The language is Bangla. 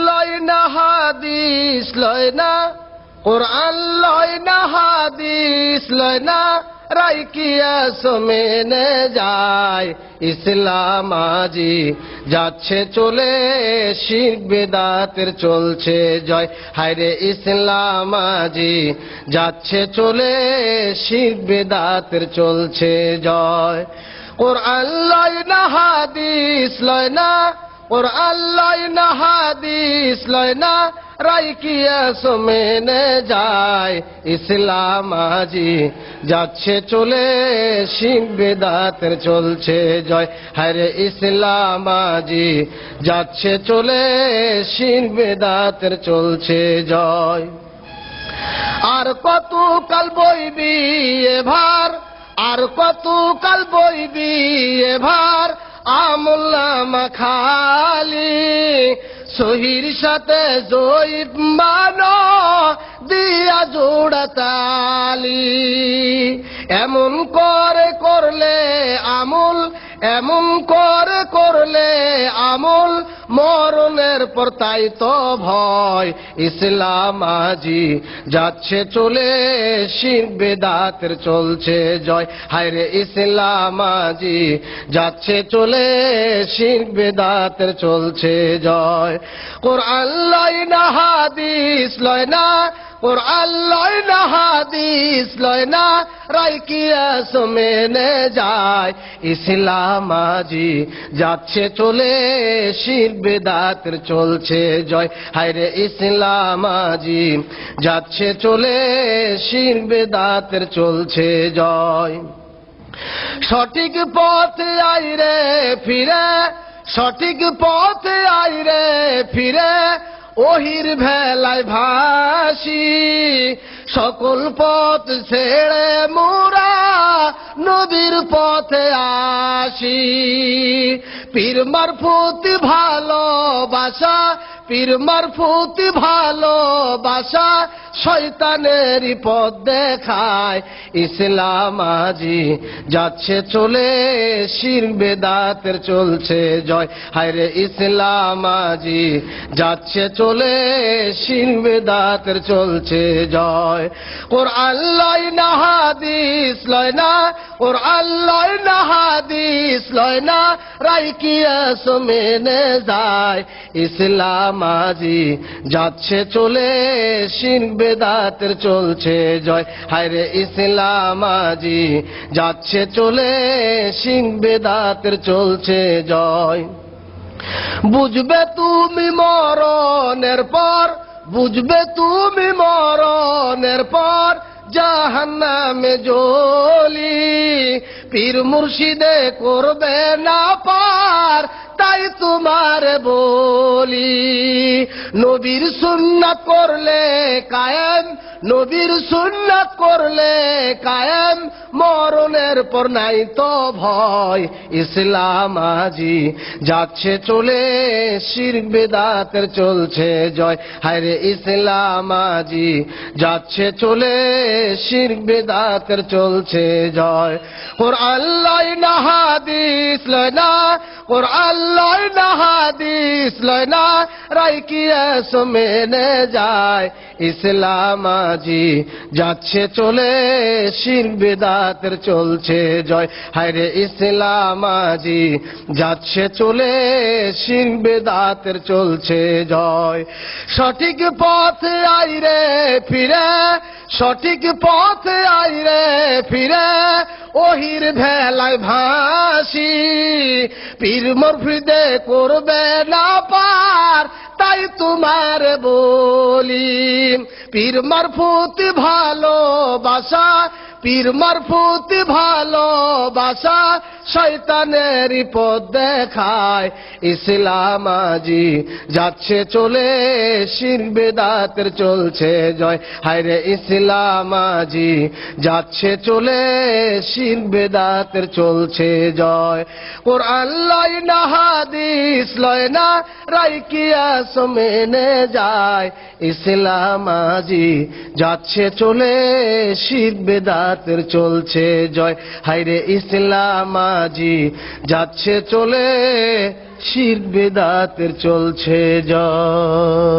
লয় না হাদিস লয় না, কোরআন লয় না হাদিস লয় না, রাইকিয়া মেনে যায় ইসলাম আজি যাচ্ছে চলে, শিরক বিদআতের চলছে জয়। হায়রে ইসলাম আজি যাচ্ছে চলে, শিরক বিদআতের চলছে জয়। কোরআন লয় না হাদিস লয় না, কোরআন লয় না হাদিস লয় না, রাইকিয়া মেনে যায় ইসলাম আজি যাচ্ছে চলে, শিরক বিদআতের চলছে জয়। হায়রে ইসলাম আজি যাচ্ছে চলে, শিরক বিদআতের চলছে জয়। আর কত কাল বইবি এ ভার, আর কত কাল বইবি এ ভার, আমল নামা খালি, সহির সাথে জয়ীব মানো দিয়া জোড়া তালি। এমন করে করলে আমল, এমন করে করলে আমল, মরণের পর তাই তো ভয় ইসলাম আজি যাচ্ছে চলে, শিরক বিদআতের চলছে জয়। হায়রে ইসলাম আজি যাচ্ছে চলে, শিরক বিদআতের চলছে জয়। কোরআন লয় না হাদিস লয় না, কোরআন লয় না হাদিস লয় না, রাইকিয়া মেনে যায় ইসলাম আজি যাচ্ছে চলে, শিরক বিদআতের চলছে জয়। হায়রে ইসলাম আজি যাচ্ছে চলে, শিরক বিদআতের চলছে জয়। সঠিক পথে আইরে ফিরে, সঠিক পথে আইরে ফিরে, ওহির ভেলায় ভাসি, সকল পথ ছেড়ে মোরা নবীর পথে আসি। পীর মারফতি ভালোবাসা, পীর মারফতি ভালোবাসা, শয়তানেরই পথ দেখায় ইসলাম আজি যাচ্ছে চলে, শিরক বিদআতের চলছে জয়। হায়রে ইসলাম আজি যাচ্ছে চলে, শিরক বিদআতের চলছে জয়। কোরআন লয় না হাদিস লয় না, কোরআন লয় না হাদিস লয় না, রাইকিয়া মেনে যায় ইসলাম আজি যাচ্ছে চলে, শিরক বিদআতের চলছে জয়। হায়রে ইসলাম আজি যাচ্ছে চলে, শিরক বিদআতের চলছে জয়। বুঝবে তুমি মরণের পর, বুঝবে তুমি মরণের পর, জাহান্নামে জ্বলি, পীর মুর্শিদে করবে না পার, তাই তোমার বলি। নবীর সুন্নাত করলে কায়েম, নবীর সুন্নাত করলে কায়েম, মরণের পর নাই তো ভয় ইসলাম আজি যাচ্ছে চলে, শিরক বিদআতের চলছে জয়। হায়রে ইসলাম আজি যাচ্ছে চলে, শিরক বিদআতের চলছে জয়। কোরআন লয় না হাদিস লয় না, কোরআন লয় না হাদিস লয় না, রাইকিয়া মেনে যায় ইসলাম আজি যাচ্ছে চলে, শিরক বিদআতের চলছে জয়। হায়রে ইসলাম আজি যাচ্ছে চলে, শিরক বিদআতের চলছে জয়। সঠিক পথে আইরে ফিরে, সঠিক পথে আইরে ফিরে, ওহির ভেলায় ভাসি, পীর মুর্শিদে করবে না পার, তাই তোমার বলি। পীর মারফতি ভালোবাসা, পীর মারফতি ভালোবাসা, শয়তানেরই পথ দেখায় ইসলাম আজি যাচ্ছে চলে, শিরক বিদআতের চলছে জয়। হায়রে ইসলাম আজি যাচ্ছে চলে, শিরক বিদআতের চলছে জয়। কোরআন লয় না হাদিস লয় না, রাইকিয়া মেনে যায় ইসলাম আজি যাচ্ছে চলে, শিরক বিদআতের চলছে জয়। হায়রে ইসলাম আজি যাচ্ছে চলে, শিরক বেদাতের চলছে জয়।